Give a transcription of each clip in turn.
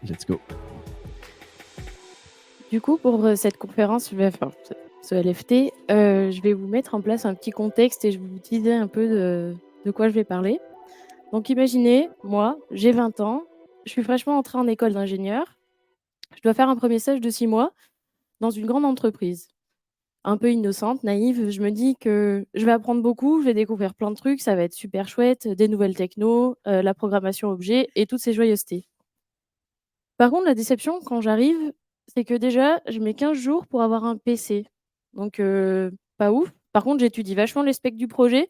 Let's go. Du coup, pour, cette conférence, ce LFT, je vais vous mettre en place un petit contexte et je vais vous teaser un peu de quoi je vais parler. Donc imaginez, moi, j'ai 20 ans, je suis fraîchement entrée en école d'ingénieur. Je dois faire un premier stage de 6 mois dans une grande entreprise. Un peu innocente, naïve, je me dis que je vais apprendre beaucoup, je vais découvrir plein de trucs, ça va être super chouette, des nouvelles technos, la programmation objet et toutes ces joyeusetés. Par contre, la déception quand j'arrive, c'est que déjà, je mets 15 jours pour avoir un PC. Donc pas ouf. Par contre, j'étudie vachement les specs du projet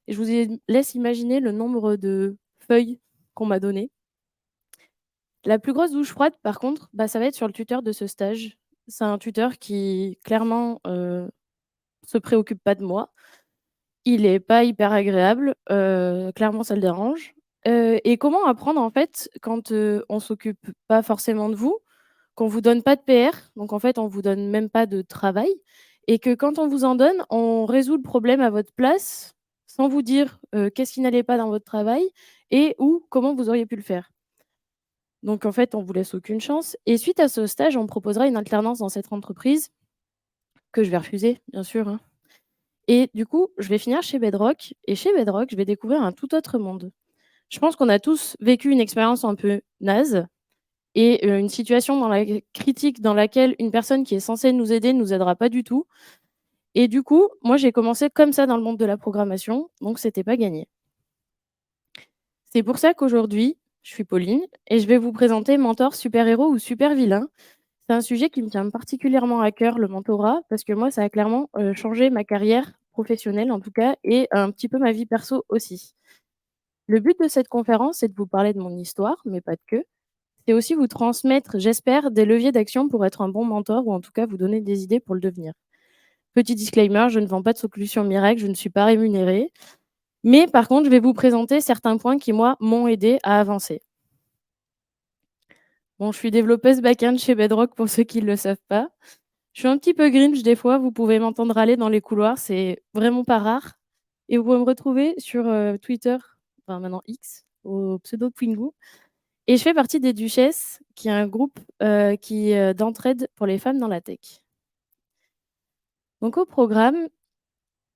et je laisse imaginer le nombre de feuilles qu'on m'a données. La plus grosse douche froide, par contre, bah, ça va être sur le tuteur de ce stage. C'est un tuteur qui, clairement, se préoccupe pas de moi. Il est pas hyper agréable, clairement ça le dérange. Et comment apprendre, en fait, quand, on s'occupe pas forcément de vous, qu'on vous donne pas de PR, donc en fait, on vous donne même pas de travail et que quand on vous en donne, on résout le problème à votre place, sans vous dire, qu'est-ce qui n'allait pas dans votre travail et ou comment vous auriez pu le faire. Donc en fait, on vous laisse aucune chance et suite à ce stage, on me proposera une alternance dans cette entreprise que je vais refuser, bien sûr, hein, et du coup, je vais finir chez Bedrock et chez Bedrock, je vais découvrir un tout autre monde. Je pense qu'on a tous vécu une expérience un peu naze et une situation critique dans laquelle une personne qui est censée nous aider ne nous aidera pas du tout et du coup, moi, j'ai commencé comme ça dans le monde de la programmation, donc c'était pas gagné. C'est pour ça qu'aujourd'hui, je suis Pauline et je vais vous présenter mentor, super-héros ou super-vilain. C'est un sujet qui me tient particulièrement à cœur, le mentorat, parce que moi, ça a clairement, changé ma carrière professionnelle, en tout cas, et un petit peu ma vie perso aussi. Le but de cette conférence, c'est de vous parler de mon histoire, mais pas que. C'est aussi vous transmettre, j'espère, des leviers d'action pour être un bon mentor ou en tout cas vous donner des idées pour le devenir. Petit disclaimer, je ne vends pas de solution miracle, je ne suis pas rémunérée. Mais par contre, je vais vous présenter certains points qui, moi, m'ont aidé à avancer. Bon, je suis développeuse back-end chez Bedrock pour ceux qui ne le savent pas. Je suis un petit peu grinch des fois, vous pouvez m'entendre râler dans les couloirs, c'est vraiment pas rare. Et vous pouvez me retrouver sur Twitter, enfin maintenant X, au pseudo Twingo. Et je fais partie des Duchesses, qui est un groupe d'entraide pour les femmes dans la tech. Donc au programme,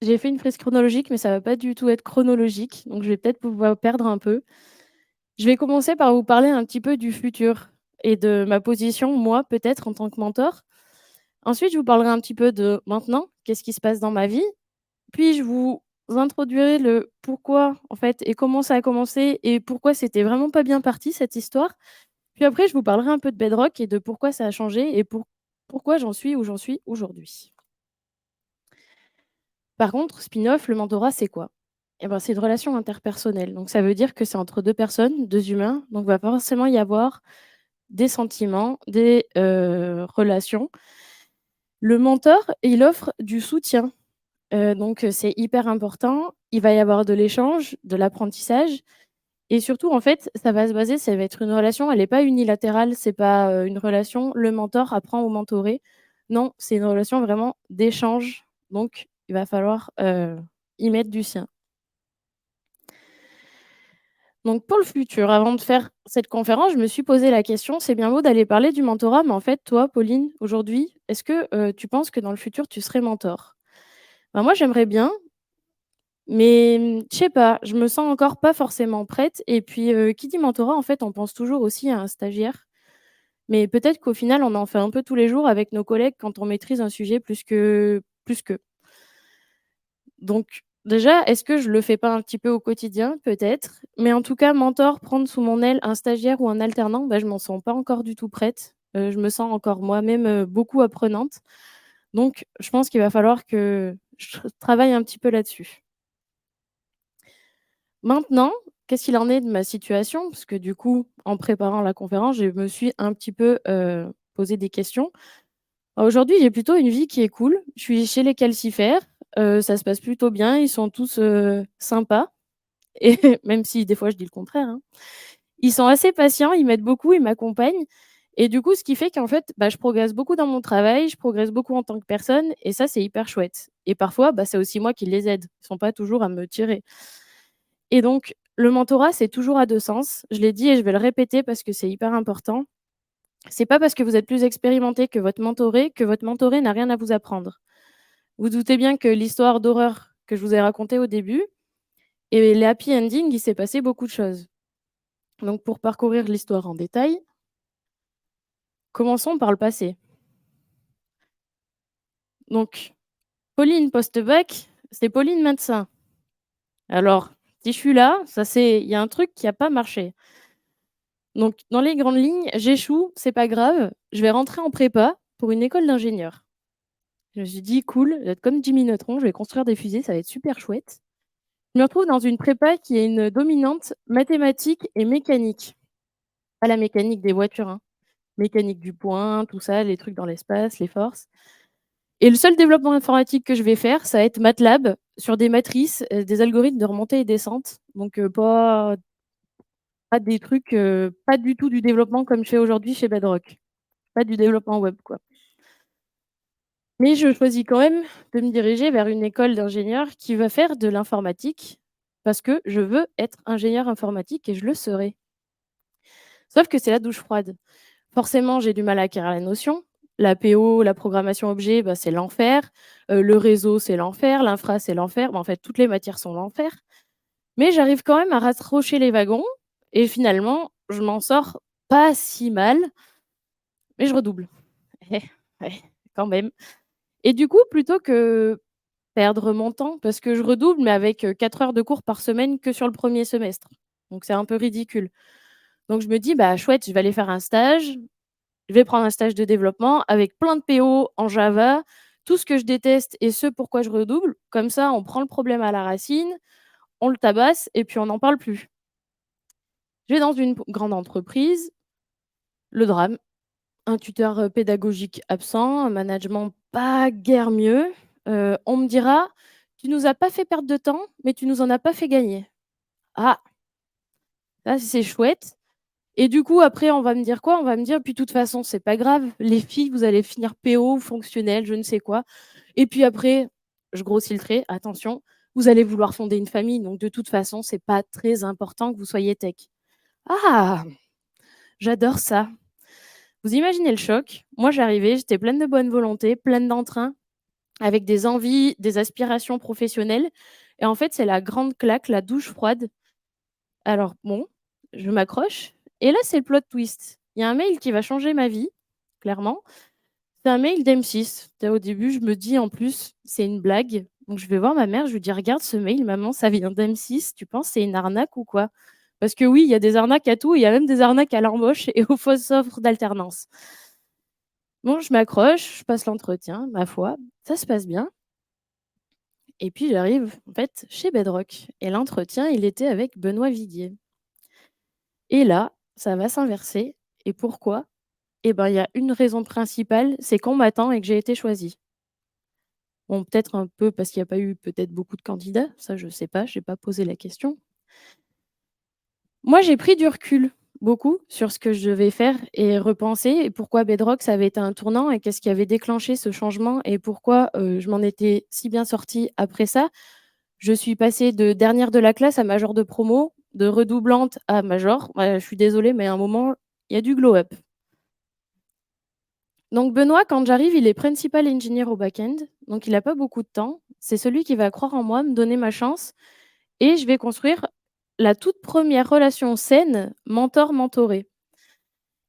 j'ai fait une frise chronologique, mais ça va pas du tout être chronologique, donc je vais peut-être pouvoir perdre un peu. Je vais commencer par vous parler un petit peu du futur et de ma position, moi, peut-être en tant que mentor. Ensuite, je vous parlerai un petit peu de maintenant, qu'est-ce qui se passe dans ma vie. Puis je vous introduirai le pourquoi, en fait, et comment ça a commencé et pourquoi c'était vraiment pas bien parti cette histoire. Puis après, je vous parlerai un peu de Bedrock et de pourquoi ça a changé et pourquoi j'en suis où j'en suis aujourd'hui. Par contre, spin-off, le mentorat, c'est quoi? Eh ben, c'est une relation interpersonnelle. Donc ça veut dire que c'est entre 2 personnes, 2 humains, donc il va forcément y avoir des sentiments, des, relations. Le mentor, il offre du soutien, donc c'est hyper important. Il va y avoir de l'échange, de l'apprentissage et surtout, en fait, ça va être une relation, elle est pas unilatérale, c'est pas, une relation, le mentor apprend au mentoré. Non, c'est une relation vraiment d'échange, donc il va falloir, y mettre du sien. Donc pour le futur, avant de faire cette conférence, je me suis posé la question, c'est bien beau d'aller parler du mentorat, mais en fait, toi, Pauline, aujourd'hui, est-ce que, tu penses que dans le futur, tu serais mentor? Ben, moi, j'aimerais bien, mais je sais pas, je me sens encore pas forcément prête et puis, qui dit mentorat, en fait, on pense toujours aussi à un stagiaire. Mais peut-être qu'au final, on en fait un peu tous les jours avec nos collègues quand on maîtrise un sujet plus qu'eux. Donc déjà, est-ce que je le fais pas un petit peu au quotidien? Peut-être, mais en tout cas, mentor, prendre sous mon aile un stagiaire ou un alternant, bah, je m'en sens pas encore du tout prête. Je me sens encore moi-même, beaucoup apprenante. Donc je pense qu'il va falloir que je travaille un petit peu là-dessus. Maintenant, qu'est-ce qu'il en est de ma situation? Parce que du coup, en préparant la conférence, je me suis un petit peu, posé des questions. Aujourd'hui, j'ai plutôt une vie qui est cool. Je suis chez les calcifères, ça se passe plutôt bien, ils sont tous, sympas et même si des fois je dis le contraire, hein. Ils sont assez patients, ils m'aident beaucoup, ils m'accompagnent et du coup, ce qui fait qu'en fait, bah, je progresse beaucoup dans mon travail, je progresse beaucoup en tant que personne et ça, c'est hyper chouette et parfois, bah, c'est aussi moi qui les aide. Ils sont pas toujours à me tirer et donc le mentorat, c'est toujours à 2 sens. Je l'ai dit et je vais le répéter parce que c'est hyper important. C'est pas parce que vous êtes plus expérimenté que votre mentoré n'a rien à vous apprendre. Vous doutez bien que l'histoire d'horreur que je vous ai racontée au début et les happy ending, il s'est passé beaucoup de choses. Donc pour parcourir l'histoire en détail, commençons par le passé. Donc Pauline post-bac, c'est Pauline médecin. Alors, si je suis là, ça c'est il y a un truc qui a pas marché. Donc dans les grandes lignes, j'échoue, c'est pas grave, je vais rentrer en prépa pour une école d'ingénieur. Je me suis dit: «Cool, je vais être comme Jimmy Neutron, je vais construire des fusées, ça va être super chouette». Je me retrouve dans une prépa qui a une dominante mathématiques et mécanique. Pas la mécanique des voitures, hein, mécanique du point, tout ça, les trucs dans l'espace, les forces et le seul développement informatique que je vais faire, ça va être MATLAB sur des matrices, des algorithmes de remontée et descente, donc pas des trucs, pas du tout du développement comme je fais aujourd'hui chez Bedrock, pas du développement web, quoi. Mais je choisis quand même de me diriger vers une école d'ingénieur qui va faire de l'informatique parce que je veux être ingénieure informatique et je le serai. Sauf que c'est la douche froide. Forcément, j'ai du mal à acquérir la notion. L'APO, la programmation objet, bah, c'est l'enfer. Le réseau, c'est l'enfer. L'infra, c'est l'enfer. Bah, en fait, toutes les matières sont l'enfer. Mais j'arrive quand même à raccrocher les wagons et finalement, je m'en sors pas si mal, mais je redouble. Eh, ouais, quand même. Et du coup, plutôt que perdre mon temps, parce que je redouble, mais avec 4 heures de cours par semaine que sur le premier semestre. Donc c'est un peu ridicule. Donc je me dis: «Bah, chouette, je vais aller faire un stage. Je vais prendre un stage de développement avec plein de PO en Java, tout ce que je déteste et ce pourquoi je redouble. Comme ça, on prend le problème à la racine, on le tabasse et puis on n'en parle plus». Je vais dans une grande entreprise, le drame, un tuteur, pédagogique absent, un management pas guère mieux. On me dira: «Tu nous as pas fait perdre de temps, mais tu nous en as pas fait gagner». Ah, là, c'est chouette et du coup, après, on va me dire quoi? On va me dire: «Puis de toute façon, c'est pas grave, les filles, vous allez finir PO, fonctionnel, je ne sais quoi et puis après», je grossis le trait, attention, «vous allez vouloir fonder une famille, donc de toute façon, c'est pas très important que vous soyez tech». Ah! J'adore ça. Vous imaginez le choc? Moi, j'arrivais, j'étais pleine de bonne volonté, pleine d'entrain, avec des envies, des aspirations professionnelles et en fait, c'est la grande claque, la douche froide. Alors bon, je m'accroche et là, c'est le plot twist. Il y a un mail qui va changer ma vie, clairement. C'est un mail d'M6. Tu sais, au début, je me dis en plus: «C'est une blague». Donc je vais voir ma mère, je lui dis: «Regarde ce mail maman, ça vient d'M6, tu penses c'est une arnaque ou quoi?» Parce que oui, il y a des arnaques à tout, il y a même des arnaques à l'embauche et aux fausses offres d'alternance. Bon, je m'accroche, je passe l'entretien, ma foi, ça se passe bien et puis j'arrive, en fait, chez Bedrock et l'entretien, il était avec Benoît Viguier et là, ça va s'inverser et pourquoi? Et ben, il y a une raison principale, c'est qu'on m'attend et que j'ai été choisie. Bon, peut-être un peu parce qu'il y a pas eu peut-être beaucoup de candidats, ça je sais pas, j'ai pas posé la question. Moi, j'ai pris du recul, beaucoup, sur ce que je devais faire et repenser et pourquoi Bedrock, ça avait été un tournant et qu'est-ce qui avait déclenché ce changement et pourquoi, je m'en étais si bien sortie après ça. Je suis passée de dernière de la classe à major de promo, de redoublante à major. Ouais, je suis désolée, mais à un moment, il y a du glow up. Donc Benoît, quand j'arrive, il est principal engineer au back-end, donc il a pas beaucoup de temps. C'est celui qui va croire en moi, me donner ma chance et je vais construire la toute première relation saine mentor-mentoré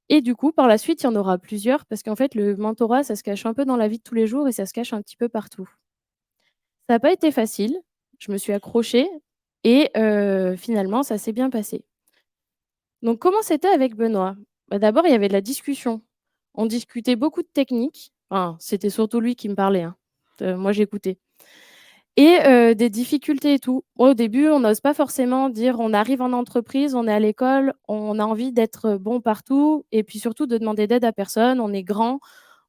et du coup, par la suite, il y en aura plusieurs parce qu'en fait, le mentorat, ça se cache un peu dans la vie de tous les jours et ça se cache un petit peu partout. Ça a pas été facile, je me suis accrochée et finalement, ça s'est bien passé. Donc comment c'était avec Benoît? Bah, d'abord, il y avait de la discussion. On discutait beaucoup de techniques, enfin, c'était surtout lui qui me parlait, hein. Moi, j'écoutais et des difficultés et tout. Moi, au début, on n'ose pas forcément dire on arrive en entreprise, on est à l'école, on a envie d'être bon partout et puis surtout de demander d'aide à personne. On est grand,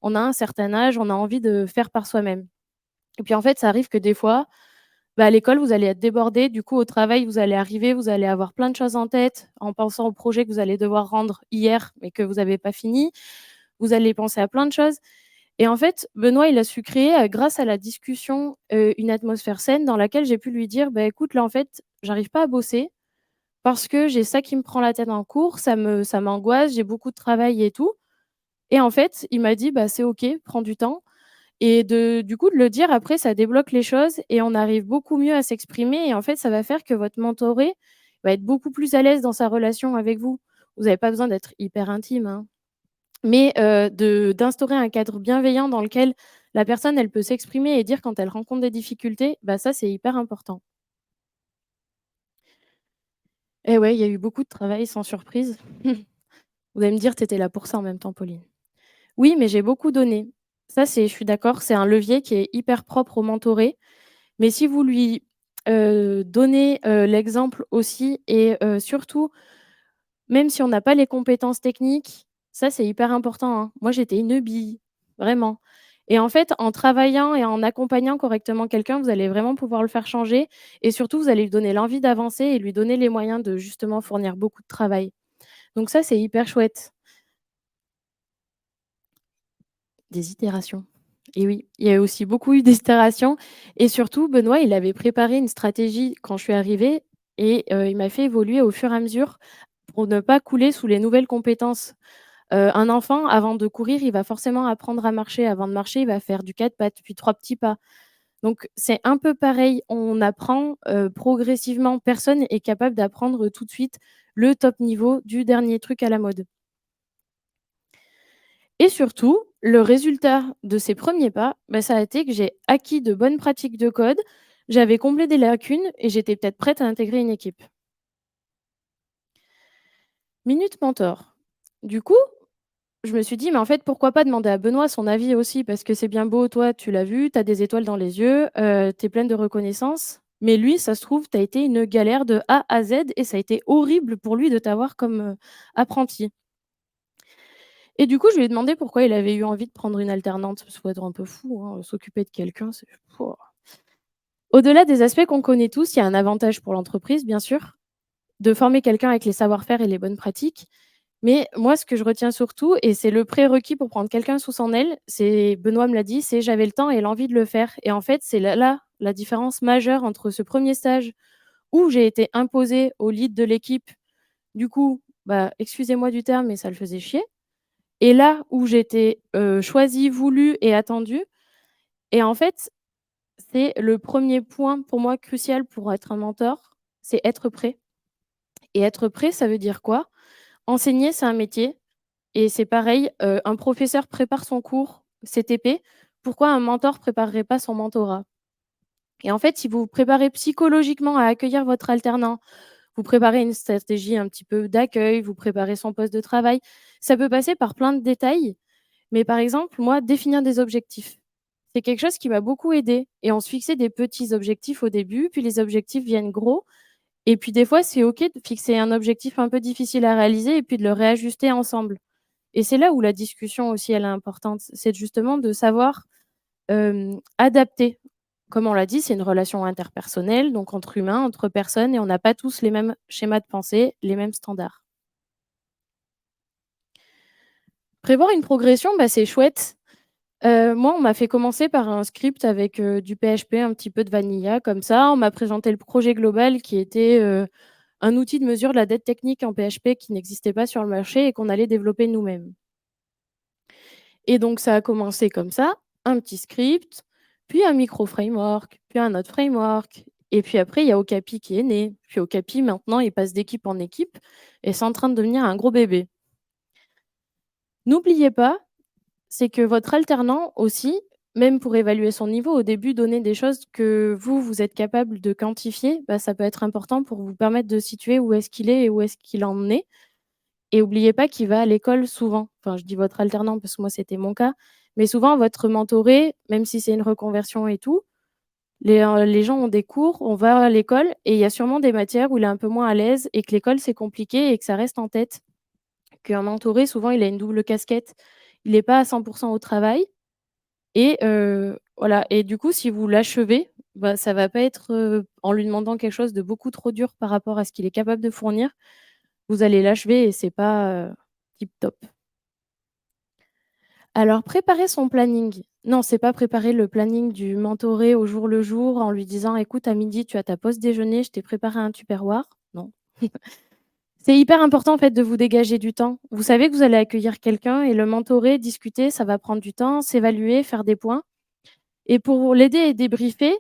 on a un certain âge, on a envie de faire par soi-même et puis, en fait, ça arrive que des fois, bah, à l'école, vous allez être débordé. Du coup, au travail, vous allez arriver, vous allez avoir plein de choses en tête en pensant au projet que vous allez devoir rendre hier, mais que vous avez pas fini. Vous allez penser à plein de choses et en fait, Benoît, il a su créer, grâce à la discussion, une atmosphère saine dans laquelle j'ai pu lui dire: «Bah, écoute, là, en fait, j'arrive pas à bosser parce que j'ai ça qui me prend la tête en cours, ça m'angoisse, j'ai beaucoup de travail et tout. et en fait, il m'a dit: «Bah, c'est OK, prends du temps». Et du coup, de le dire après, ça débloque les choses et on arrive beaucoup mieux à s'exprimer et en fait, ça va faire que votre mentoré va être beaucoup plus à l'aise dans sa relation avec vous. Vous avez pas besoin d'être hyper intime, hein, mais de d'instaurer un cadre bienveillant dans lequel la personne, elle peut s'exprimer et dire quand elle rencontre des difficultés, bah, ça, c'est hyper important. Et ouais, il y a eu beaucoup de travail sans surprise. Vous allez me dire: «Tu étais là pour ça en même temps, Pauline». Oui, mais j'ai beaucoup donné. Ça, je suis d'accord, c'est un levier qui est hyper propre au mentoré. Mais si vous lui, donnez, l'exemple aussi et surtout, même si on n'a pas les compétences techniques, ça, c'est hyper important, hein. Moi, j'étais une bille, vraiment et en fait, en travaillant et en accompagnant correctement quelqu'un, vous allez vraiment pouvoir le faire changer et surtout, vous allez lui donner l'envie d'avancer et lui donner les moyens de justement fournir beaucoup de travail. Donc ça, c'est hyper chouette. Des itérations et oui, il y a aussi beaucoup eu d'itérations et surtout Benoît, il avait préparé une stratégie quand je suis arrivée et il m'a fait évoluer au fur et à mesure pour ne pas couler sous les nouvelles compétences. Un enfant, avant de courir, il va forcément apprendre à marcher. Avant de marcher, il va faire du 4 pattes, puis 3 petits pas. Donc c'est un peu pareil, on apprend, progressivement. Personne est capable d'apprendre tout de suite le top niveau du dernier truc à la mode. Et surtout, le résultat de ces premiers pas, bah, ça a été que j'ai acquis de bonnes pratiques de code, j'avais comblé des lacunes et j'étais peut-être prête à intégrer une équipe. Minute mentor. Du coup, je me suis dit: «Mais en fait, pourquoi pas demander à Benoît son avis aussi? Parce que c'est bien beau, toi, tu l'as vu, tu as des étoiles dans les yeux, tu es pleine de reconnaissance. Mais lui, ça se trouve, tu as été une galère de A à Z et ça a été horrible pour lui de t'avoir comme, apprenti». Et du coup, je lui ai demandé pourquoi il avait eu envie de prendre une alternante. Parce qu'il faut être un peu fou, hein, s'occuper de quelqu'un, c'est pouah. Au-delà des aspects qu'on connaît tous, il y a un avantage pour l'entreprise, bien sûr, de former quelqu'un avec les savoir-faire et les bonnes pratiques. Mais moi, ce que je retiens surtout et c'est le prérequis pour prendre quelqu'un sous son aile, c'est Benoît me l'a dit, c'est j'avais le temps et l'envie de le faire et en fait, c'est là la différence majeure entre ce premier stage où j'ai été imposée au lead de l'équipe. Du coup, bah, excusez-moi du terme, mais ça le faisait chier et là où j'étais, choisie, voulue et attendue et en fait, c'est le premier point pour moi crucial pour être un mentor, c'est être prêt et être prêt, ça veut dire quoi? Enseigner, c'est un métier. Et c'est pareil, un professeur prépare son cours CTP, pourquoi un mentor préparerait pas son mentorat? Et en fait, si vous vous préparez psychologiquement à accueillir votre alternant, vous préparez une stratégie un petit peu d'accueil, vous préparez son poste de travail, ça peut passer par plein de détails, mais par exemple, moi, définir des objectifs, c'est quelque chose qui m'a beaucoup aidée et on se fixait des petits objectifs au début, puis les objectifs viennent gros et puis des fois, c'est OK de fixer un objectif un peu difficile à réaliser et puis de le réajuster ensemble. Et c'est là où la discussion aussi, elle est importante. C'est justement de savoir, adapter. Comme on l'a dit, c'est une relation interpersonnelle, donc entre humains, entre personnes et on n'a pas tous les mêmes schémas de pensée, les mêmes standards. Prévoir une progression, bah, c'est chouette. Moi, on m'a fait commencer par un script avec, du PHP, un petit peu de Vanilla comme ça. On m'a présenté le projet global qui était, un outil de mesure de la dette technique en PHP qui n'existait pas sur le marché et qu'on allait développer nous-mêmes. Et donc ça a commencé comme ça, un petit script, puis un micro framework, puis un autre framework et puis après il y a Okapi qui est né. Puis Okapi maintenant il passe d'équipe en équipe et c'est en train de devenir un gros bébé. N'oubliez pas, c'est que votre alternant aussi, même pour évaluer son niveau, au début donner des choses que vous êtes capable de quantifier, bah, ça peut être important pour vous permettre de situer où est-ce qu'il est et où est-ce qu'il en est. Et oubliez pas qu'il va à l'école souvent. Enfin, je dis votre alternant parce que moi, c'était mon cas, mais souvent votre mentoré, même si c'est une reconversion et tout, les gens ont des cours, on va à l'école et il y a sûrement des matières où il est un peu moins à l'aise et que l'école, c'est compliqué et que ça reste en tête. Qu'un mentoré, souvent, il a une double casquette. Il est pas à 100 au travail et voilà et du coup, si vous l'achevez, bah, ça va pas être, en lui demandant quelque chose de beaucoup trop dur par rapport à ce qu'il est capable de fournir. Vous allez l'achever et c'est pas, tip top. Alors préparer son planning. Non, c'est pas préparer le planning du mentoré au jour le jour en lui disant: «Écoute, à midi, tu as ta pause déjeuner, je t'ai préparé un tupperware». Non. C'est hyper important, en fait, de vous dégager du temps. Vous savez que vous allez accueillir quelqu'un et le mentorer, discuter, ça va prendre du temps, s'évaluer, faire des points et pour l'aider et débriefer,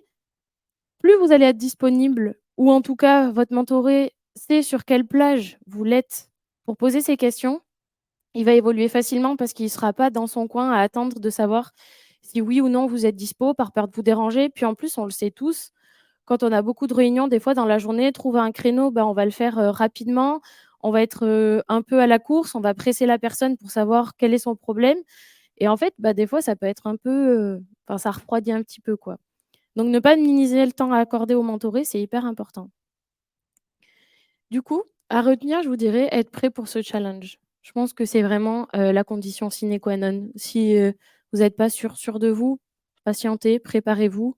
plus vous allez être disponible ou en tout cas votre mentoré sait sur quelle plage vous l'êtes pour poser ces questions, il va évoluer facilement parce qu'il ne sera pas dans son coin à attendre de savoir si oui ou non vous êtes dispo par peur de vous déranger. Puis en plus, on le sait tous, quand on a beaucoup de réunions, des fois dans la journée, trouver un créneau, ben, on va le faire, rapidement. On va être, un peu à la course, on va presser la personne pour savoir quel est son problème et en fait, bah, des fois ça peut être un peu, enfin ça refroidit un petit peu, quoi. Donc ne pas minimiser le temps à accorder au mentoré, c'est hyper important. Du coup, à retenir, je vous dirais être prêt pour ce challenge. Je pense que c'est vraiment, la condition sine qua non. Si, vous n'êtes pas sûr de vous, patientez, préparez-vous.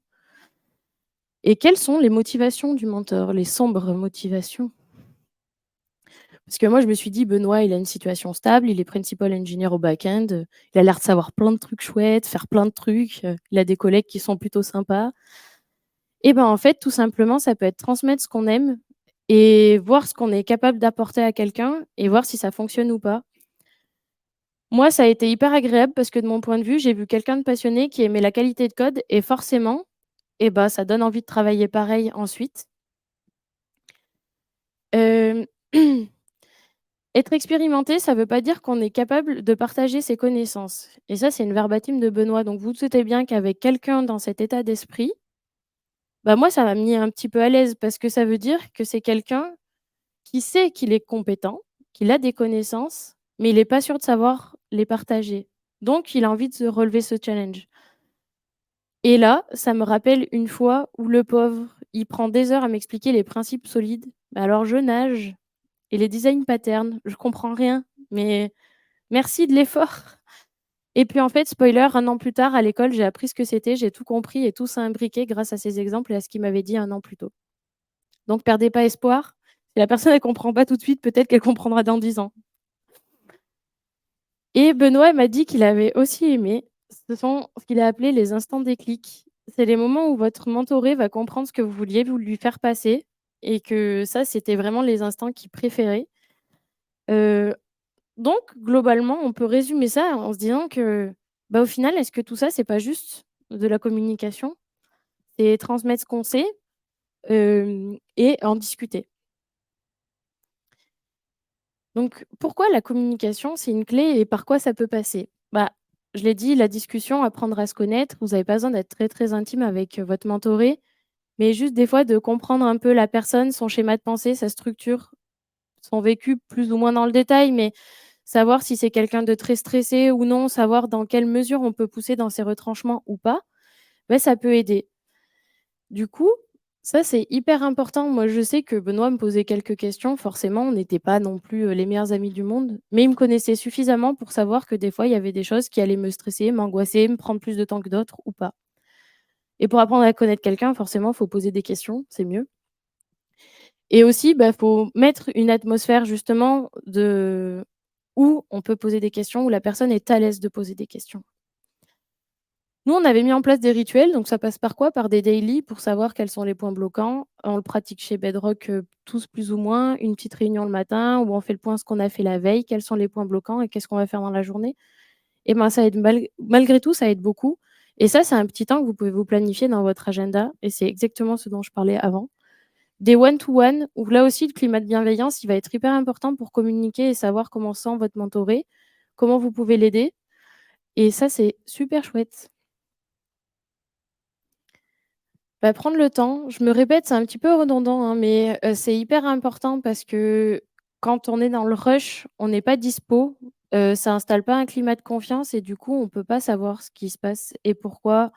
Et quelles sont les motivations du mentor? Les sombres motivations? Parce que moi, je me suis dit: «Benoît, il a une situation stable, il est principal engineer au back-end, il a l'air de savoir plein de trucs chouettes, faire plein de trucs, il a des collègues qui sont plutôt sympas». Et ben, en fait, tout simplement, ça peut être transmettre ce qu'on aime et voir ce qu'on est capable d'apporter à quelqu'un et voir si ça fonctionne ou pas. Moi, ça a été hyper agréable parce que de mon point de vue, j'ai vu quelqu'un de passionné qui aimait la qualité de code et forcément, et ben, ça donne envie de travailler pareil ensuite. Hem, Être expérimenté, ça ne veut pas dire qu'on est capable de partager ses connaissances et ça, c'est une verbatim de Benoît, donc vous doutez bien qu'avec quelqu'un dans cet état d'esprit, bah, moi, ça m'a mis un petit peu à l'aise parce que ça veut dire que c'est quelqu'un qui sait qu'il est compétent, qu'il a des connaissances, mais il est pas sûr de savoir les partager. Donc il a envie de se relever ce challenge et là, ça me rappelle une fois où le pauvre, il prend des heures à m'expliquer les principes solides. Bah, alors je nage et les design patterns, je comprends rien, mais merci de l'effort et puis en fait, spoiler, 1 an plus tard à l'école, j'ai appris ce que c'était, j'ai tout compris et tout s'est imbriqué grâce à ces exemples et à ce qu'il m'avait dit 1 an plus tôt. Donc perdez pas espoir, si la personne elle comprend pas tout de suite, peut-être qu'elle comprendra dans 10 ans. Et Benoît m'a dit qu'il avait aussi aimé, ce sont ce qu'il a appelé les instants déclic. C'est les moments où votre mentoré va comprendre ce que vous vouliez vous lui faire passer et que ça, c'était vraiment les instants qu'il préférait. Heu, donc globalement, on peut résumer ça en se disant que, bah, au final, est-ce que tout ça, c'est pas juste de la communication? C'est transmettre ce qu'on sait, et en discuter. Donc, pourquoi la communication, c'est une clé et par quoi ça peut passer? Bah, je l'ai dit, la discussion, apprendre à se connaître, vous avez pas besoin d'être très, très intime avec, votre mentoré, mais juste des fois de comprendre un peu la personne, son schéma de pensée, sa structure, son vécu plus ou moins dans le détail, mais savoir si c'est quelqu'un de très stressé ou non, savoir dans quelle mesure on peut pousser dans ses retranchements ou pas, bah, ça peut aider. Du coup, ça, c'est hyper important. Moi, je sais que Benoît me posait quelques questions. Forcément, on n'était pas non plus, les meilleurs amis du monde, mais il me connaissait suffisamment pour savoir que des fois, il y avait des choses qui allaient me stresser, m'angoisser, me prendre plus de temps que d'autres ou pas. Et pour apprendre à connaître quelqu'un, forcément, il faut poser des questions, c'est mieux. Et aussi, bah, faut mettre une atmosphère justement de où on peut poser des questions, où la personne est à l'aise de poser des questions. Nous, on avait mis en place des rituels, donc ça passe par quoi? Par des daily pour savoir quels sont les points bloquants. On le pratique chez Bedrock, tous plus ou moins, une petite réunion le matin où on fait le point ce qu'on a fait la veille, quels sont les points bloquants et qu'est-ce qu'on va faire dans la journée et ben, ça aide malgré tout, ça aide beaucoup et ça, c'est un petit temps que vous pouvez vous planifier dans votre agenda et c'est exactement ce dont je parlais avant. Des one to one où là aussi le climat de bienveillance, il va être hyper important pour communiquer et savoir comment sent votre mentoré, comment vous pouvez l'aider et ça, c'est super chouette. Bah, prendre le temps, je me répète, c'est un petit peu redondant, hein, mais c'est hyper important parce que quand on est dans le rush, on n'est pas dispo, ça installe pas un climat de confiance et du coup, on peut pas savoir ce qui se passe et pourquoi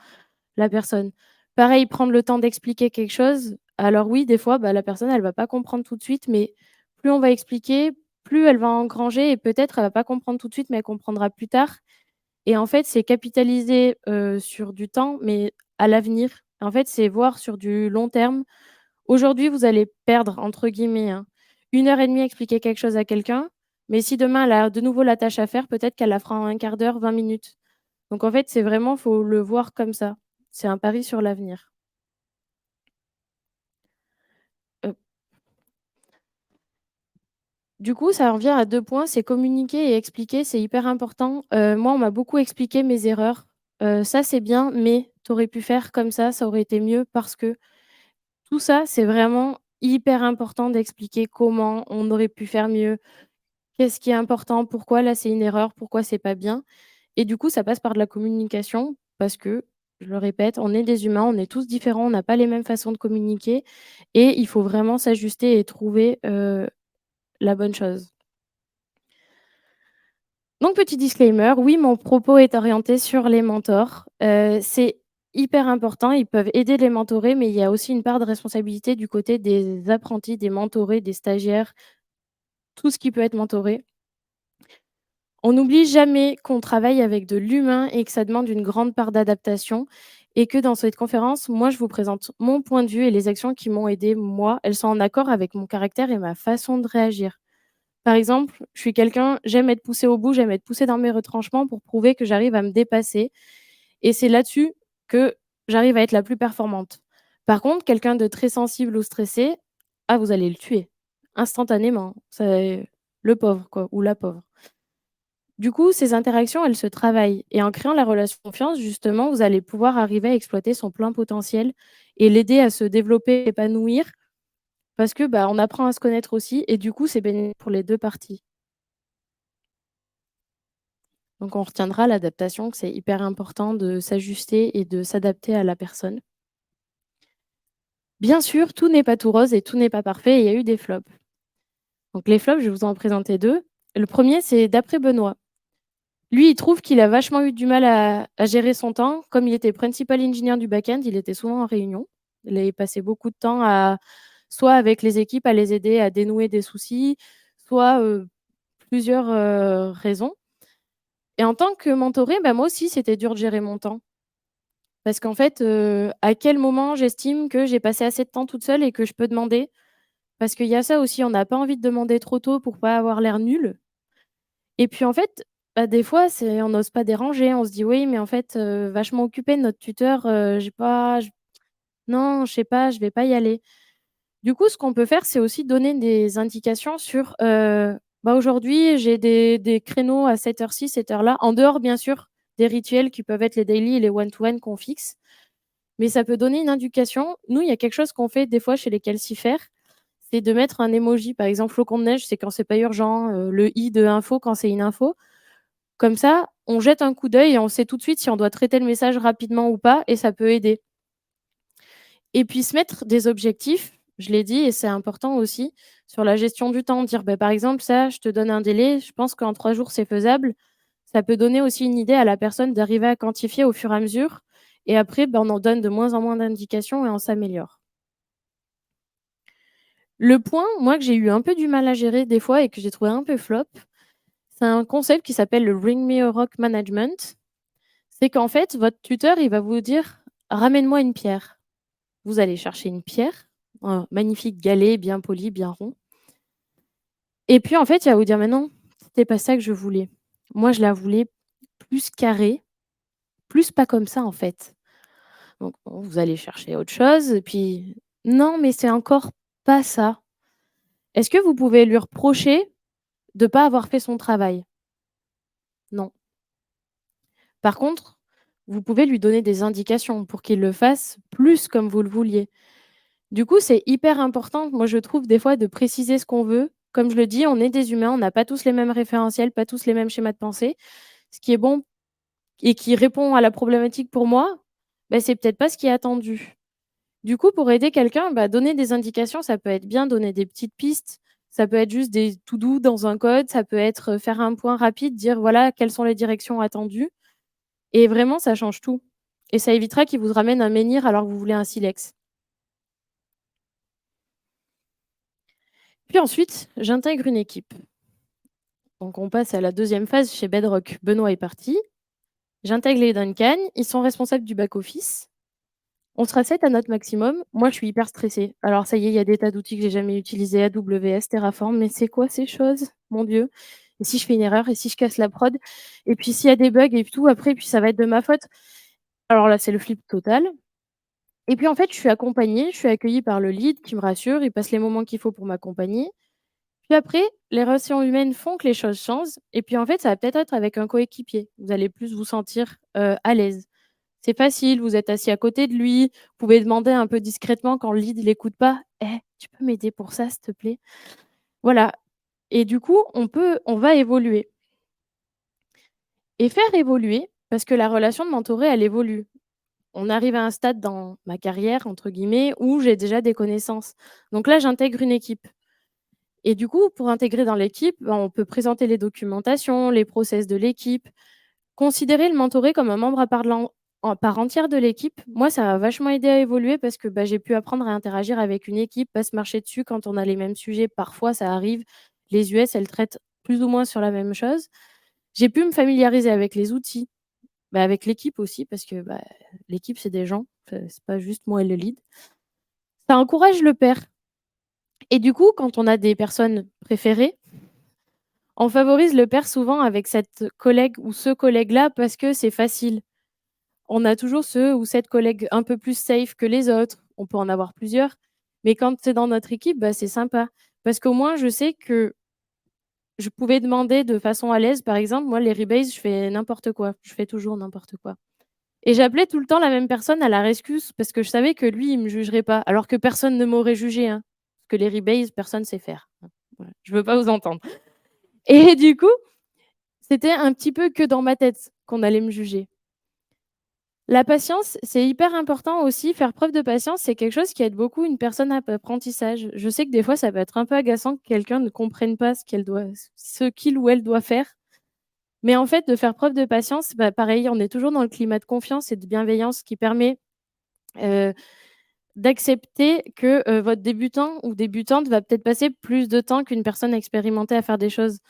la personne. Pareil, prendre le temps d'expliquer quelque chose, alors oui, des fois, bah, la personne, elle va pas comprendre tout de suite, mais plus on va expliquer, plus elle va engranger et peut-être elle va pas comprendre tout de suite, mais elle comprendra plus tard et en fait, c'est capitaliser, sur du temps, mais à l'avenir. En fait, c'est voir sur du long terme. Aujourd'hui, vous allez «perdre» entre guillemets, hein, 1 heure et demie à expliquer quelque chose à quelqu'un, mais si demain elle a de nouveau la tâche à faire, peut-être qu'elle la fera en 1/4 d'heure, 20 minutes. Donc en fait, c'est vraiment faut le voir comme ça. C'est un pari sur l'avenir. Heu Du coup, ça revient à 2 points, c'est communiquer et expliquer, c'est hyper important. Moi, on m'a beaucoup expliqué mes erreurs. «Ça, c'est bien, mais tu aurais pu faire comme ça aurait été mieux parce que». Tout ça, c'est vraiment hyper important d'expliquer comment on aurait pu faire mieux, qu'est-ce qui est important, pourquoi là, c'est une erreur, pourquoi c'est pas bien et du coup, ça passe par de la communication parce que, je le répète, on est des humains, on est tous différents, on n'a pas les mêmes façons de communiquer et il faut vraiment s'ajuster et trouver, la bonne chose. Donc petit disclaimer, oui, mon propos est orienté sur les mentors. C'est hyper important, ils peuvent aider les mentorés, mais il y a aussi une part de responsabilité du côté des apprentis, des mentorés, des stagiaires, tout ce qui peut être mentoré. On n'oublie jamais qu'on travaille avec de l'humain et que ça demande une grande part d'adaptation et que dans cette conférence, moi, je vous présente mon point de vue et les actions qui m'ont aidé moi, elles sont en accord avec mon caractère et ma façon de réagir. Par exemple, je suis quelqu'un j'aime être poussée au bout, j'aime être poussée dans mes retranchements pour prouver que j'arrive à me dépasser et c'est là-dessus que j'arrive à être la plus performante. Par contre, quelqu'un de très sensible ou stressé, ah vous allez le tuer instantanément. C'est le pauvre quoi ou la pauvre. Du coup, ces interactions, elles se travaillent et en créant la relation de confiance, justement, vous allez pouvoir arriver à exploiter son plein potentiel et l'aider à se développer, épanouir parce que, bah, on apprend à se connaître aussi et du coup, c'est bénéfique pour les 2 parties. Donc on retiendra l'adaptation, que c'est hyper important de s'ajuster et de s'adapter à la personne. Bien sûr, tout n'est pas tout rose et tout n'est pas parfait et il y a eu des flops. Donc les flops, je vais vous en présenter 2. Le premier, c'est d'après Benoît. Lui, il trouve qu'il a vachement eu du mal à gérer son temps. Comme il était principal engineer du back-end, il était souvent en réunion. Il passait beaucoup de temps à soit avec les équipes à les aider à dénouer des soucis, soit, plusieurs, raisons et en tant que mentorée, bah, moi aussi, c'était dur de gérer mon temps. Parce qu'en fait, à quel moment j'estime que j'ai passé assez de temps toute seule et que je peux demander? Parce qu'il y a ça aussi, on n'a pas envie de demander trop tôt pour pas avoir l'air nul et puis en fait, bah, des fois, c'est on n'ose pas déranger. On se dit: «Oui, mais en fait, vachement occupé notre tuteur, j'ai pas j non, je sais pas, je vais pas y aller». Du coup, ce qu'on peut faire, c'est aussi donner des indications sur, bah, aujourd'hui, j'ai des créneaux à cette heure-ci, cette heure-là, en dehors bien sûr des rituels qui peuvent être les daily et les one to one qu'on fixe. Mais ça peut donner une indication. Nous, il y a quelque chose qu'on fait des fois chez les calcifères, c'est de mettre un emoji. Par exemple, flocon de neige, c'est quand c'est pas urgent, le i de info quand c'est une info. Comme ça, on jette un coup d'œil et on sait tout de suite si on doit traiter le message rapidement ou pas et ça peut aider. Et puis se mettre des objectifs, je l'ai dit et c'est important aussi, sur la gestion du temps. Dire, bah, par exemple: «Ça, je te donne un délai, je pense qu'en 3 jours, c'est faisable». Ça peut donner aussi une idée à la personne d'arriver à quantifier au fur et à mesure et après, ben, on en donne de moins en moins d'indications et on s'améliore. Le point, moi, que j'ai eu un peu du mal à gérer des fois et que j'ai trouvé un peu flop, c'est un concept qui s'appelle le Bring Me a Rock Management. C'est qu'en fait, votre tuteur, il va vous dire: «Ramène-moi une pierre». Vous allez chercher une pierre, un magnifique galet bien poli, bien rond et puis, en fait, il va vous dire: «Mais non, c'était pas ça que je voulais. Moi, je la voulais plus carrée, plus pas comme ça, en fait». Donc bon, vous allez chercher autre chose et puis: «Non, mais c'est encore pas ça». Est-ce que vous pouvez lui reprocher de pas avoir fait son travail? Non. Par contre, vous pouvez lui donner des indications pour qu'il le fasse plus comme vous le vouliez. Du coup, c'est hyper important, moi, je trouve, des fois, de préciser ce qu'on veut. Comme je le dis, on est des humains, on n'a pas tous les mêmes référentiels, pas tous les mêmes schémas de pensée. Ce qui est bon et qui répond à la problématique pour moi, bah, c'est peut-être pas ce qui est attendu. Du coup, pour aider quelqu'un, bah, donner des indications, ça peut être bien, donner des petites pistes. Ça peut être juste des to do dans un code, ça peut être, faire un point rapide, dire voilà quelles sont les directions attendues et vraiment ça change tout et ça évitera qu'il vous ramène un menhir alors que vous voulez un silex. Puis ensuite, j'intègre une équipe. Donc on passe à la deuxième phase chez Bedrock. Benoît est parti. J'intègre les Duncan, ils sont responsables du back office. On sera 7 à notre maximum. Moi, je suis hyper stressée. Alors ça y est, il y a des tas d'outils que j'ai jamais utilisés, AWS, Terraform, mais c'est quoi ces choses? Mon Dieu. Et si je fais une erreur? Et si je casse la prod? Et puis s'il y a des bugs et tout après, puis ça va être de ma faute? Alors là, c'est le flip total. Et puis en fait, je suis accompagnée, je suis accueillie par le lead qui me rassure, il passe les moments qu'il faut pour m'accompagner. Puis après, les relations humaines font que les choses changent et puis, en fait, ça va peut-être être avec un coéquipier. Vous allez plus vous sentir, à l'aise. C'est facile, vous êtes assis à côté de lui, vous pouvez demander un peu discrètement quand le lead il écoute pas: «Eh, tu peux m'aider pour ça, s'il te plaît?» Voilà et du coup, on va évoluer et faire évoluer parce que la relation de mentorat, elle évolue. On arrive à un stade dans ma «carrière» entre guillemets où j'ai déjà des connaissances. Donc là, j'intègre une équipe et du coup, pour intégrer dans l'équipe, ben, on peut présenter les documentations, les process de l'équipe, considérer le mentoré comme un membre à part entière de l'équipe. Moi, ça m'a vachement aidé à évoluer parce que, bah, j'ai pu apprendre à interagir avec une équipe, pas se marcher dessus quand on a les mêmes sujets. Parfois, ça arrive. Les US, elles traitent plus ou moins sur la même chose. J'ai pu me familiariser avec les outils, bah, avec l'équipe aussi parce que, bah, l'équipe, c'est des gens, c'est pas juste moi et le lead. Ça encourage le pair et du coup, quand on a des personnes préférées, on favorise le pair souvent avec cette collègue ou ce collègue-là parce que c'est facile. On a toujours ce ou cette collègue un peu plus safe que les autres. On peut en avoir plusieurs, mais quand c'est dans notre équipe, bah, c'est sympa parce qu'au moins je sais que je pouvais demander de façon à l'aise. Par exemple, moi, les rebases, je fais n'importe quoi. Je fais toujours n'importe quoi et j'appelais tout le temps la même personne à la rescousse parce que je savais que lui, il me jugerait pas, alors que personne ne m'aurait jugé, hein, parce que les rebases, personne sait faire. Voilà, je veux pas vous entendre et du coup, c'était un petit peu que dans ma tête qu'on allait me juger. La patience, c'est hyper important aussi. Faire preuve de patience, c'est quelque chose qui aide beaucoup une personne à l'apprentissage. Je sais que des fois, ça peut être un peu agaçant que quelqu'un ne comprenne pas ce qu'il ou elle doit faire. Mais en fait, de faire preuve de patience, bah, pareil, on est toujours dans le climat de confiance et de bienveillance qui permet euh, d'accepter que votre débutant ou débutante va peut-être passer plus de temps qu'une personne expérimentée à faire des choses.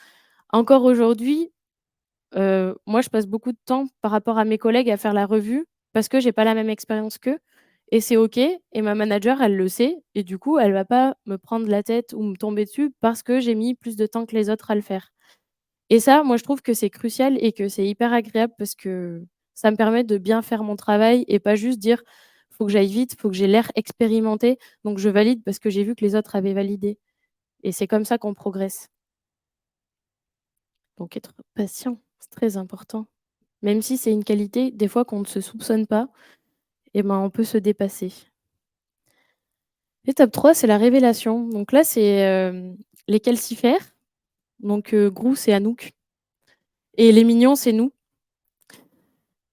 Encore aujourd'hui, moi, je passe beaucoup de temps par rapport à mes collègues à faire la revue parce que j'ai pas la même expérience qu'eux et c'est OK et ma manager, elle le sait et du coup, elle va pas me prendre la tête ou me tomber dessus parce que j'ai mis plus de temps que les autres à le faire et ça, moi, je trouve que c'est crucial et que c'est hyper agréable parce que ça me permet de bien faire mon travail et pas juste dire: «Faut que j'aille vite, faut que j'ai l'air expérimenté, donc je valide parce que j'ai vu que les autres avaient validé» et c'est comme ça qu'on progresse. Donc être patient, c'est très important. Même si c'est une qualité, des fois, qu'on ne se soupçonne pas et ben, on peut se dépasser. Étape 3, c'est la révélation. Donc là, c'est, les calcifères, donc Grou, c'est Anouk et les mignons, c'est nous.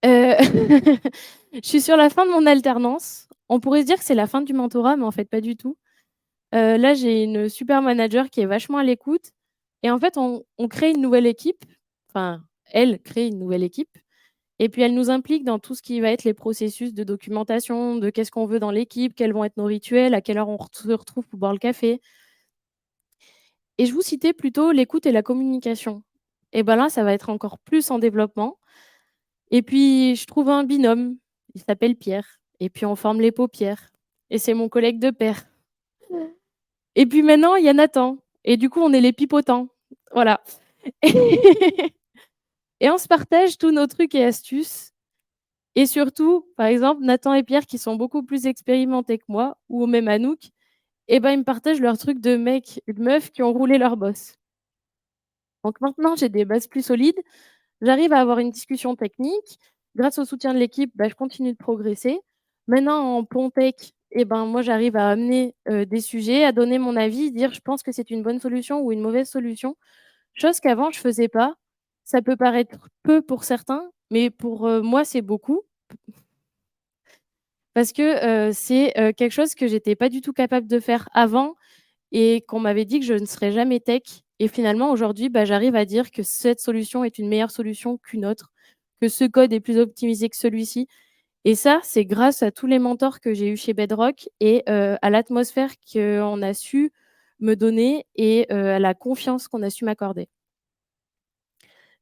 Heu, je suis sur la fin de mon alternance. On pourrait se dire que c'est la fin du mentorat, mais en fait, pas du tout. Là, j'ai une super manager qui est vachement à l'écoute et en fait, on crée une nouvelle équipe. Enfin, elle crée une nouvelle équipe. Et puis elle nous implique dans tout ce qui va être les processus de documentation, de qu'est-ce qu'on veut dans l'équipe, quels vont être nos rituels, à quelle heure on se retrouve pour boire le café. Et je vous citais plutôt l'écoute et la communication. Et ben là, ça va être encore plus en développement. Et puis je trouve un binôme, il s'appelle Pierre. Et puis on forme les paupières. Et c'est mon collègue de pair. Et puis maintenant, il y a Nathan. Et du coup, on est les pipotants. Voilà. Et on se partage tous nos trucs et astuces. Et surtout, par exemple, Nathan et Pierre qui sont beaucoup plus expérimentés que moi ou même Anouk, et ben, ils me partagent leurs trucs de mecs et de meufs qui ont roulé leur boss. Donc maintenant, j'ai des bases plus solides, j'arrive à avoir une discussion technique. Grâce au soutien de l'équipe, bah, je continue de progresser. Maintenant en Pontech, et ben, moi, j'arrive à amener, des sujets, à donner mon avis, dire: «Je pense que c'est une bonne solution ou une mauvaise solution», chose qu'avant je faisais pas. Ça peut paraître peu pour certains, mais pour, moi, c'est beaucoup. Parce que, c'est, quelque chose que j'étais pas du tout capable de faire avant et qu'on m'avait dit que je ne serais jamais tech et finalement aujourd'hui, bah, j'arrive à dire que cette solution est une meilleure solution qu'une autre, que ce code est plus optimisé que celui-ci et ça, c'est grâce à tous les mentors que j'ai eus chez Bedrock et à l'atmosphère qu'on a su me donner et à la confiance qu'on a su m'accorder.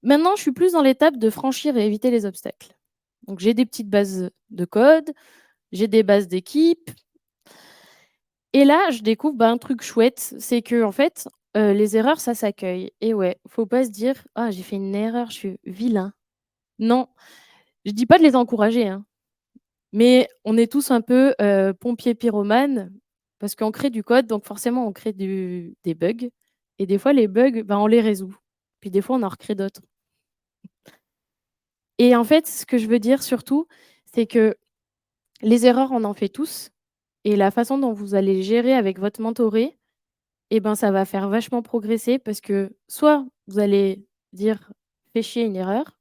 Maintenant, je suis plus dans l'étape de franchir et éviter les obstacles. Donc j'ai des petites bases de code, j'ai des bases d'équipe. Et là, je découvre, bah, un truc chouette, c'est qu'en fait, les erreurs, ça s'accueille et ouais, faut pas se dire: «Ah, j'ai fait une erreur, je suis vilain». Non, je dis pas de les encourager, hein, mais on est tous un peu, pompiers pyromanes parce qu'on crée du code, donc forcément on crée des bugs et des fois les bugs, ben, on les résout. Puis des fois on en recrée d'autres et en fait, ce que je veux dire surtout, c'est que les erreurs, on en fait tous et la façon dont vous allez gérer avec votre mentoré et ben, ça va faire vachement progresser parce que soit vous allez dire: «Fais chier, une erreur»,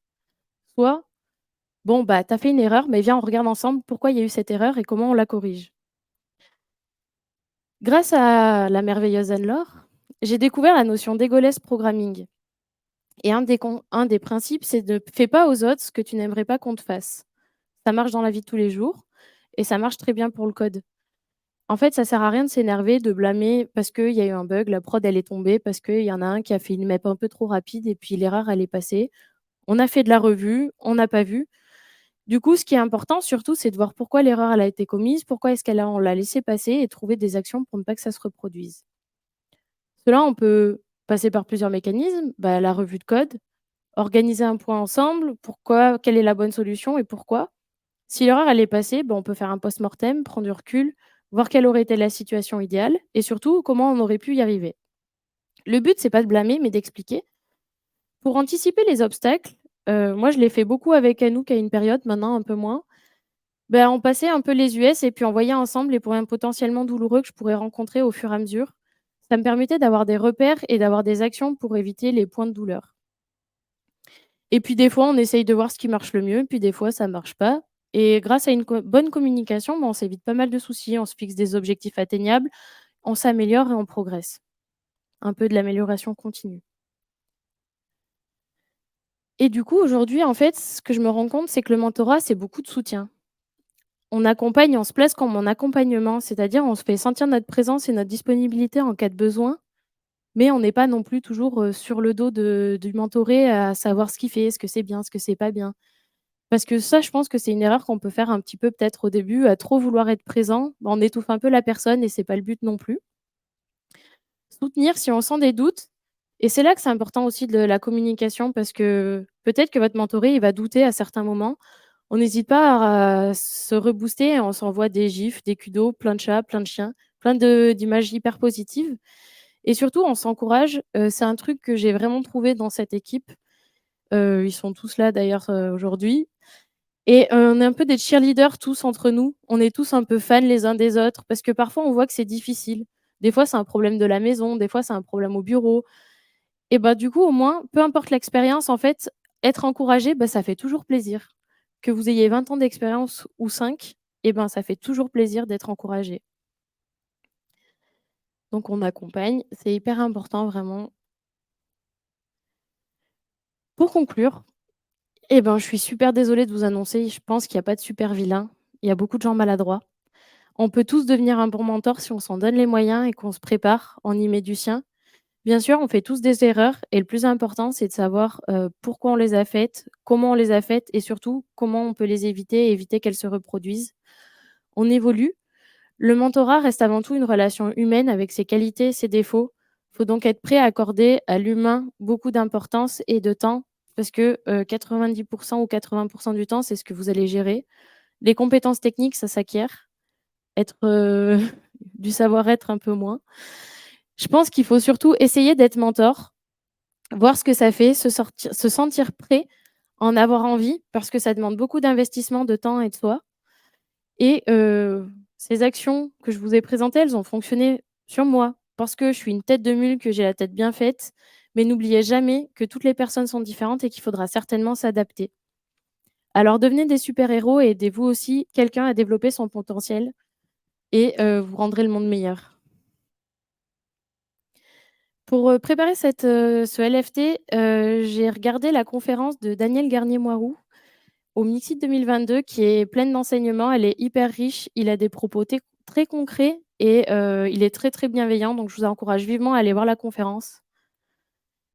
soit: «Bon, bah, tu as fait une erreur, mais viens, on regarde ensemble pourquoi il y a eu cette erreur et comment on la corrige». Grâce à la merveilleuse Anne-Laure, j'ai découvert la notion d'egoless programming et un des principes, c'est ne fais pas aux autres ce que tu n'aimerais pas qu'on te fasse. Ça marche dans la vie de tous les jours et ça marche très bien pour le code. En fait, ça sert à rien de s'énerver, de blâmer parce qu'il y a eu un bug, la prod elle est tombée parce qu'il y en a un qui a fait une map un peu trop rapide et puis l'erreur elle est passée. On a fait de la revue, on n'a pas vu. Du coup, ce qui est important surtout, c'est de voir pourquoi l'erreur elle a été commise, pourquoi est-ce qu'elle a on l'a laissée passer et trouver des actions pour ne pas que ça se reproduise. Cela, on peut passer par plusieurs mécanismes, bah, la revue de code, organiser un point ensemble, pourquoi, quelle est la bonne solution et pourquoi. Si l'erreur elle est passée, bah, on peut faire un post-mortem, prendre du recul, voir quelle aurait été la situation idéale et surtout comment on aurait pu y arriver. Le but, c'est pas de blâmer, mais d'expliquer. Pour anticiper les obstacles, moi je l'ai fait beaucoup avec Anouk à une période, maintenant un peu moins. Ben, on passait un peu les US et puis on voyait ensemble les points potentiellement douloureux que je pourrais rencontrer au fur et à mesure. Ça me permettait d'avoir des repères et d'avoir des actions pour éviter les points de douleur. Et puis des fois, on essaye de voir ce qui marche le mieux, puis des fois ça marche pas. Et grâce à une bonne communication, ben, on s'évite pas mal de soucis, on se fixe des objectifs atteignables, on s'améliore et on progresse. Un peu de l'amélioration continue. Et du coup, aujourd'hui, en fait, ce que je me rends compte, c'est que le mentorat, c'est beaucoup de soutien. On accompagne, on se place comme en accompagnement, c'est-à-dire on se fait sentir notre présence et notre disponibilité en cas de besoin, mais on n'est pas non plus toujours, sur le dos du mentoré à savoir ce qu'il fait, ce que c'est bien, ce que c'est pas bien. Parce que ça, je pense que c'est une erreur qu'on peut faire un petit peu peut-être au début, à trop vouloir être présent. Bah, on étouffe un peu la personne et c'est pas le but non plus. Soutenir si on sent des doutes et c'est là que c'est important aussi de la communication parce que peut-être que votre mentoré, il va douter à certains moments. On n'hésite pas à se rebooster, on s'envoie des gifs, des kudos, plein de chats, plein de chiens, plein de d'images hyper positives et surtout on s'encourage, c'est un truc que j'ai vraiment trouvé dans cette équipe. Ils sont tous là d'ailleurs, aujourd'hui. Et on est un peu des cheerleaders tous entre nous. On est tous un peu fans les uns des autres parce que parfois on voit que c'est difficile. Des fois, c'est un problème de la maison, des fois, c'est un problème au bureau et bah, du coup, au moins, peu importe l'expérience, en fait, être encouragé, bah, ça fait toujours plaisir. Que vous ayez 20 ans d'expérience ou 5, et ben, ça fait toujours plaisir d'être encouragé. Donc on accompagne, c'est hyper important vraiment. Pour conclure, eh ben, je suis super désolée de vous annoncer, je pense qu'il y a pas de super vilain. Il y a beaucoup de gens maladroits. On peut tous devenir un bon mentor si on s'en donne les moyens et qu'on se prépare, on y met du sien. Bien sûr, on fait tous des erreurs et le plus important, c'est de savoir, pourquoi on les a faites, comment on les a faites et surtout comment on peut les éviter et éviter qu'elles se reproduisent. On évolue. Le mentorat reste avant tout une relation humaine avec ses qualités et ses défauts. Il faut donc être prêt à accorder à l'humain beaucoup d'importance et de temps parce que, 90 ou 80 du temps, c'est ce que vous allez gérer. Les compétences techniques, ça s'acquiert. Être, du savoir-être un peu moins. Je pense qu'il faut surtout essayer d'être mentor, voir ce que ça fait, se sentir prêt, en avoir envie, parce que ça demande beaucoup d'investissement de temps et de soi et ces actions que je vous ai présentées, elles ont fonctionné sur moi, parce que je suis une tête de mule, que j'ai la tête bien faite, mais n'oubliez jamais que toutes les personnes sont différentes et qu'il faudra certainement s'adapter. Alors devenez des super héros et aidez vous aussi quelqu'un à développer son potentiel et vous rendrez le monde meilleur. Pour, préparer ce LFT, j'ai regardé la conférence de Daniel Garnier-Moirou au Mixit 2022 qui est pleine d'enseignements. Elle est hyper riche. Il a des propos très concrets et il est très, très bienveillant, donc je vous encourage vivement à aller voir la conférence.